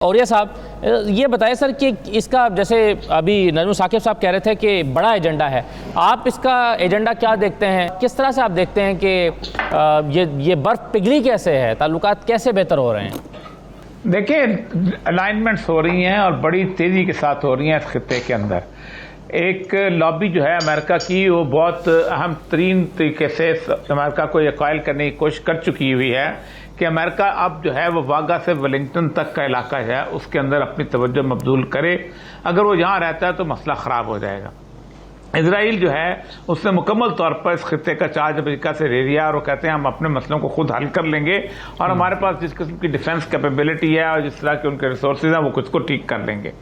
और ये साहब ये बताएं सर कि इसका जैसे अभी नजमुल साकिब साहब कह रहे थे कि बड़ा एजेंडा है, आप इसका एजेंडा क्या देखते हैं, किस तरह से आप देखते हैं कि ये बर्फ पिघली कैसे है, ताल्लुकात कैसे बेहतर हो रहे हैं? देखिए, अलाइनमेंट्स हो रही हैं और बड़ी तेज़ी के साथ हो रही हैं इस खित्ते के अंदर। एक लॉबी जो है अमेरिका की, वो बहुत अहम तरीन तरीके से अमेरिका को एक्वाइल करने की कोशिश कर चुकी हुई है कि अमेरिका अब जो है वो वाघा से वेलिंगटन तक का इलाका है उसके अंदर अपनी तवज्जो मबजूल करे। अगर वो यहाँ रहता है तो मसला ख़राब हो जाएगा। इजराइल जो है उसने मुकम्मल तौर पर इस खित्ते का चार्ज अमेरिका से ले लिया और वो कहते हैं हम अपने मसलों को खुद हल कर लेंगे और हमारे पास जिस किस्म की डिफेंस कैपेबिलिटी है और जिस तरह के उनके रिसोर्सेज हैं वो खुद को ठीक कर लेंगे।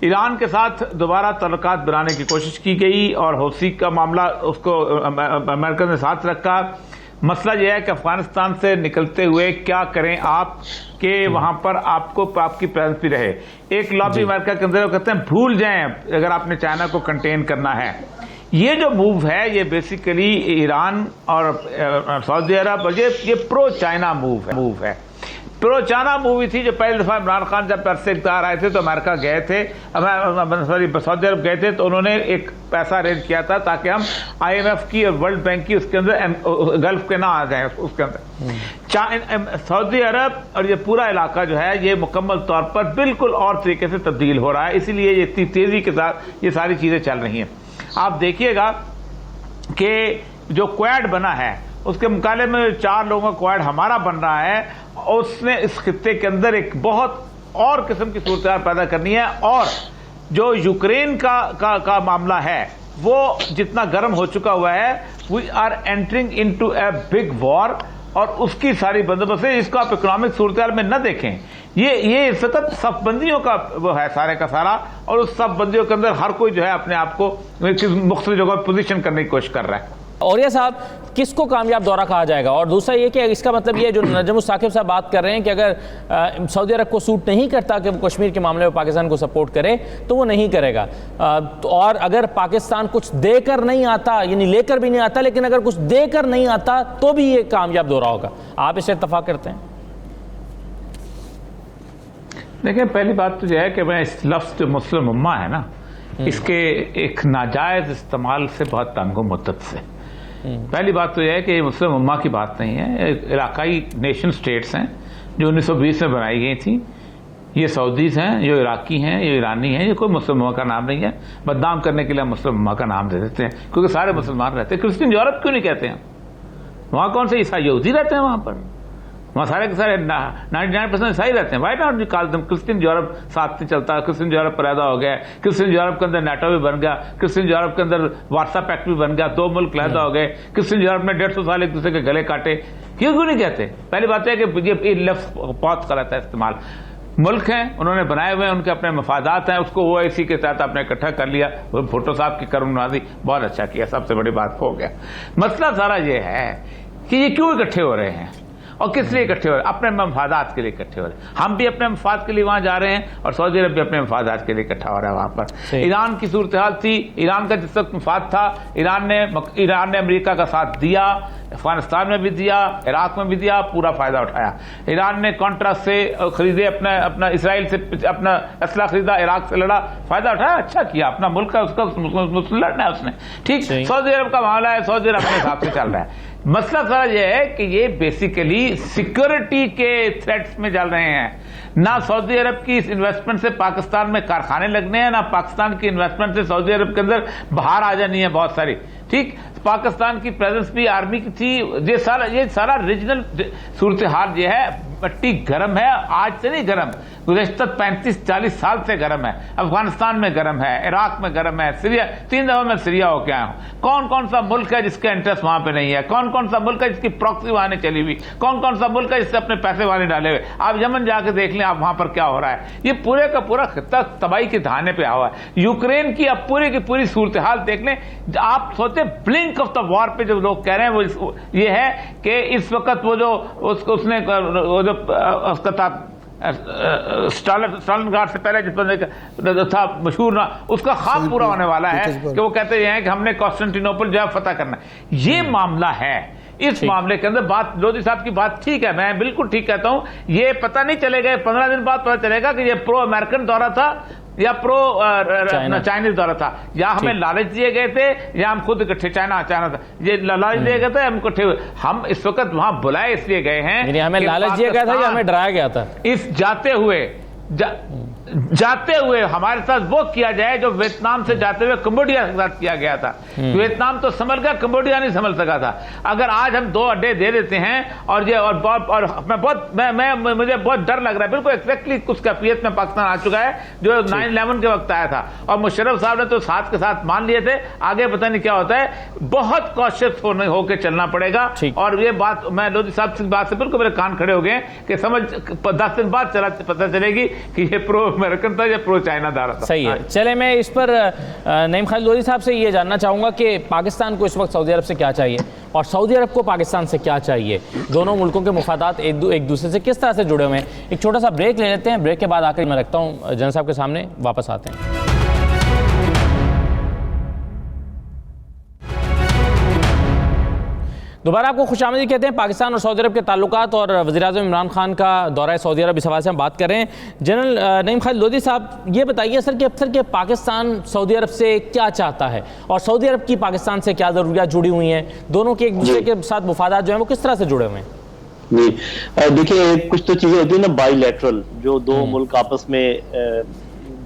ईरान के साथ दोबारा तल्लुकात बनाने की कोशिश की गई और हौसी का मामला उसको अमेरिका ने साथ रखा। मसला यह है कि अफगानिस्तान से निकलते हुए क्या करें आप कि वहां पर आपको आपकी प्रेजेंस भी रहे। एक लॉबी अमेरिका के अंदर कहते हैं भूल जाएं अगर आपने चाइना को कंटेन करना है। ये जो मूव है ये बेसिकली ईरान और सऊदी अरब और ये प्रो चाइना मूव है। प्रो चाइना मूवी थी जो पहली दफा इमरान खान जब पैसे इख्तियार आए थे तो अमेरिका गए थे, सऊदी अरब गए थे, तो उन्होंने एक पैसा अरेंज किया था ताकि हम IMF की और वर्ल्ड बैंक की उसके अंदर गल्फ के ना आ जाए उसके अंदर। सऊदी अरब और ये पूरा इलाका जो है ये मुकम्मल तौर पर बिल्कुल और तरीके से तब्दील हो रहा है, इसीलिए ये इतनी तेजी के साथ ये सारी चीजें चल रही हैं। आप देखिएगा कि जो क्वाड बना है उसके मुकाबले में 4 लोगों का क्वाड हमारा बन रहा है, उसने इस खित्ते के अंदर एक बहुत और किस्म की सूरत पैदा करनी है। और जो यूक्रेन का मामला है वो जितना गर्म हो चुका हुआ है, we are entering into a big war और उसकी सारी बंदोबस्त है। इसको आप इकोनॉमिक सूरत में न देखें, ये सतत सफबंदियों का वो है सारे का सारा, और उस सफबंदियों के अंदर हर कोई जो है अपने आप को मुख्तलिफ जगह पोजीशन करने की कोशिश कर रहा है। और ये साहब किसको कामयाब दौरा कहा जाएगा? और दूसरा ये कि इसका मतलब ये जो नजमुल साकिब साहब बात कर रहे हैं कि अगर सऊदी अरब को सूट नहीं करता कि वो कश्मीर के मामले में पाकिस्तान को सपोर्ट करे तो वो नहीं करेगा, और अगर पाकिस्तान कुछ देकर नहीं आता, यानी लेकर भी नहीं आता, लेकिन अगर कुछ देकर नहीं आता तो भी ये कामयाब दौरा होगा। आप इससे इत्तफाक करते हैं? देखिए, पहली बात तो यह है कि मैं इस लफ्ज़ जो मुस्लिम उम्मा है ना, इसके एक नाजायज इस्तेमाल से बहुत तंग हूं मुद्दत से। पहली बात तो यह है कि मुस्लिम उम्मा की बात नहीं है, इलाकाई नेशन स्टेट्स हैं जो 1920 में बनाई गई थी। ये सऊदीज हैं, ये इराकी हैं, ये ईरानी हैं, ये कोई मुस्लिम उम्मा का नाम नहीं है। बदनाम करने के लिए मुस्लिम उम्मा का नाम दे देते हैं क्योंकि सारे मुसलमान रहते हैं। क्रिश्चियन यूरोप क्यों नहीं कहते हैं? वहाँ कौन से ईसाई यहूदी रहते हैं? वहाँ पर वहाँ सारे के सारे 99% ईसाई रहते हैं। वाइट नॉट निकाल दम। क्रिश्चियन यूरोप साथ नहीं चलता, क्रिश्चियन यूरोप पैदा हो गया, क्रिश्चियन यूरोप के अंदर नाटो भी बन गया, क्रिश्चियन यूरोप के अंदर वार्सा पैक्ट भी बन गया, 2 मुल्क पैदा हो गए, क्रिश्चियन यूरोप ने 150 साल एक दूसरे के गले काटे। क्यों नहीं कहते? पहली बात है कि ये लफ्ज़ बहुत गलत है इस्तेमाल। मुल्क हैं, उन्होंने बनाए हुए हैं, उनके अपने मफादात हैं, उसको वो इसी के तहत आपने इकट्ठा कर लिया। वो भुट्टो साहब की कर्म नवाजी बहुत अच्छा किया, सबसे बड़ी बात हो गया। मसला सारा ये है कि ये क्यों इकट्ठे हो रहे हैं और किस लिए इकट्ठे हो रहे हैं? अपने मफादात के लिए इकट्ठे हो रहे हैं। हम भी अपने मफाद के लिए वहां जा रहे हैं और सऊदी अरब भी अपने मफादात के लिए इकट्ठा हो रहा है वहां पर। ईरान की सूरत हाल थी, ईरान का जिस वक्त मफाद था, ईरान ने अमेरिका का साथ दिया, अफगानिस्तान में भी दिया, इराक में भी दिया, पूरा फायदा उठाया। ईरान ने कॉन्ट्रास्ट से खरीदे, अपना इसराइल से अपना असला खरीदा, इराक से लड़ा, फायदा उठाया, अच्छा किया। अपना मुल्क है, उसका लड़ना है उसने, ठीक। सऊदी अरब का मामला है, सऊदी अरब अपने हिसाब से चल रहा है। मसला सारा यह है कि ये बेसिकली सिक्योरिटी के थ्रेट्स में चल रहे हैं। ना सऊदी अरब की इस इन्वेस्टमेंट से पाकिस्तान में कारखाने लगने हैं, ना पाकिस्तान की इन्वेस्टमेंट से सऊदी अरब के अंदर बाहर आ जानी है बहुत सारी, ठीक। पाकिस्तान की प्रेजेंस भी आर्मी की थी। ये सारा रीजनल सूरत हाल ये है। मट्टी गर्म है, आज से नहीं गर्म, गुज़श्ता 35-40 साल से गर्म है। अफगानिस्तान में गर्म है, इराक में गर्म है, सीरिया, 3 दफा मैं सीरिया होके आया हूं। कौन कौन सा मुल्क है जिसका इंटरेस्ट वहां पे नहीं है? कौन कौन सा मुल्क है जिसकी प्रॉक्सी वहां नहीं चली हुई? कौन कौन सा मुल्क है जिससे अपने पैसे वहां नहीं डाले हुए? आप यमन जाके देख लें, आप वहां पर क्या हो रहा है। ये पूरे का पूरा खित्ता तबाही के धाने पे आया हुआ है। यूक्रेन की अब पूरी की पूरी सूरत हाल देख लें। आप सोचते ब्लिंक ऑफ द वॉर पे जो लोग कह रहे हैं वो ये है कि इस वक्त वो जो उसने जो उसका था स्टालिनग्राड से पहले जिस बंदे था मशहूर ना, उसका ख्वाब पूरा होने वाला है कि वो कहते हैं कि हमने कॉन्स्टेंटिनोपल जो है फतह करना है। ये मामला है इस मामले के अंदर बात लोधी साहब की बात ठीक है, मैं बिल्कुल ठीक कहता हूं। ये पता नहीं चलेगा, 15 दिन बाद पता चलेगा कि ये प्रो अमेरिकन दौरा था या प्रो चाइनीज दौरा था, या हमें लालच दिए गए थे या हम खुद इकट्ठे चाइना था, ये लालच दिए गए थे, हम इकट्ठे, हम इस वक्त वहां बुलाए इसलिए गए हैं, हमें लालच दिया गया था या हमें डराया गया था? इस जाते हुए हमारे साथ वो किया जाए जो वियतनाम से जाते हुए कंबोडिया के साथ किया गया था। वियतनाम तो संभल गया, कंबोडिया नहीं संभल सका था। अगर आज हम 2 अड्डे दे देते हैं और ये मुझे बहुत डर लग रहा है, बिल्कुल एक्जैक्टली कुछ कैफियत में पाकिस्तान आ चुका है जो 9/11 के वक्त आया था, और मुशर्रफ साहब ने तो साथ के साथ मान लिए थे, आगे पता नहीं क्या होता है। बहुत कॉशियस होकर चलना पड़ेगा। और ये बात मैं लोधी साहब की बात से बिल्कुल मेरे कान खड़े हो गए कि समझ 10 दिन बाद पता चलेगी कि ये प्रो अमेरिकन था या प्रो चाइना दौरा था। सही है। चले, मैं इस पर नईम खालिद लोधी साहब से ये जानना चाहूंगा कि पाकिस्तान को इस वक्त सऊदी अरब से क्या चाहिए और सऊदी अरब को पाकिस्तान से क्या चाहिए। दोनों मुल्कों के मुफादात एक दूसरे से किस तरह से जुड़े हुए हैं। एक छोटा सा ब्रेक ले लेते हैं, ब्रेक के बाद आकर मैं रखता हूँ जनरल साहब के सामने, वापस आते हैं। दोबारा आपको खुशामदीद कहते हैं। पाकिस्तान और सऊदी अरब के ताल्लुकात और वज़ीर-ए-आज़म इमरान खान का दौरा सऊदी अरब, इस हवाले से हम बात कर रहे हैं। जनरल नईम खालिद लोधी साहब, ये बताइए सर कि पाकिस्तान सऊदी अरब से क्या चाहता है और सऊदी अरब की पाकिस्तान से क्या ज़रूरियात जुड़ी हुई हैं, दोनों के एक दूसरे के साथ मुफादात जो हैं वो किस तरह से जुड़े हुए हैं? जी देखिए, कुछ तो चीज़ें होती है ना बाईलैटरल, जो 2 मुल्क आपस में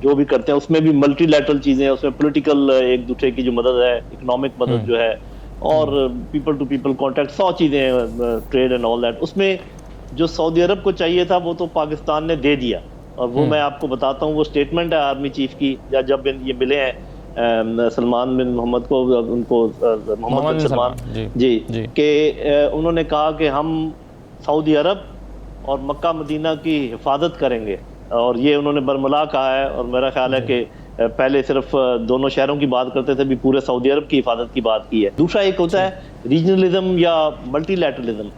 जो भी करते हैं, उसमें भी मल्टीलैटरल चीज़ें हैं, उसमें पॉलिटिकल एक दूसरे की जो मदद है, इकोनॉमिक मदद जो है, और पीपल टू पीपल कॉन्टैक्ट, 100 चीज़ें हैं, ट्रेड एंड ऑल दैट। उसमें जो सऊदी अरब को चाहिए था वो तो पाकिस्तान ने दे दिया, और वो मैं आपको बताता हूँ, वो स्टेटमेंट है आर्मी चीफ की, या जब ये मिले हैं सलमान बिन मोहम्मद को, उनको मोहम्मद बिन सलमान जी कि उन्होंने कहा कि हम सऊदी अरब और मक्का मदीना की हिफाजत करेंगे, और ये उन्होंने बरमला कहा है। और मेरा ख्याल है कि पहले सिर्फ दोनों शहरों की बात करते थे, भी पूरे सऊदी अरब की हिफाजत की बात की है। दूसरा एक होता है रीजनलिज्म या मल्टीलैटरलिज्म,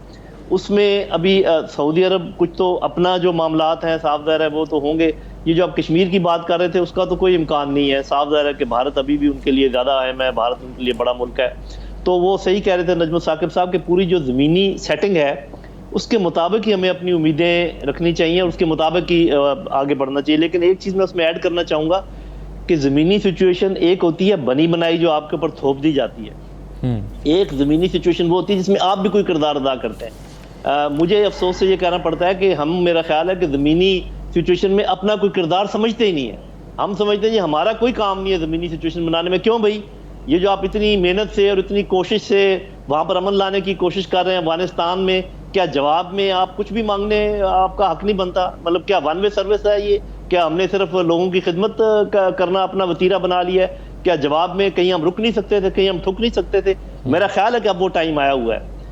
उसमें अभी सऊदी अरब कुछ तो अपना जो मामलात हैं साफ ज़ाहिर है वो तो होंगे। ये जो आप कश्मीर की बात कर रहे थे उसका तो कोई इम्कान नहीं है, साफ ज़ाहिर है कि भारत अभी भी उनके लिए ज़्यादा अहम है, भारत उनके लिए बड़ा मुल्क है। तो वो सही कह रहे थे नजमुल साकिब साहब कि पूरी जो ज़मीनी सेटिंग है उसके मुताबिक ही हमें अपनी उम्मीदें रखनी चाहिए, उसके मुताबिक ही आगे बढ़ना चाहिए। लेकिन एक चीज़ मैं उसमें ऐड करना चाहूँगा कि ज़मीनी सिचुएशन एक होती है बनी बनाई जो आपके ऊपर थोप दी जाती है, एक ज़मीनी सिचुएशन वो होती है जिसमें आप भी कोई किरदार अदा करते हैं। मुझे अफसोस से ये कहना पड़ता है कि हम, मेरा ख्याल है कि ज़मीनी सिचुएशन में अपना कोई किरदार समझते ही नहीं है। हम समझते हैं जी हमारा कोई काम नहीं है ज़मीनी सिचुएशन बनाने में। क्यों भाई, ये जो आप इतनी मेहनत से और इतनी कोशिश से वहाँ पर अमन लाने की कोशिश कर रहे हैं अफगानिस्तान में, क्या जवाब में आप कुछ भी मांगने आपका हक नहीं बनता? मतलब क्या वन वे सर्विस है ये? क्या हमने सिर्फ लोगों की खिदमत करना अपना वतीरा बना लिया है? क्या जवाब में कहीं हम रुक नहीं सकते थे, कहीं हम ठुक नहीं सकते थे? मेरा ख्याल है कि अब वो टाइम आया हुआ है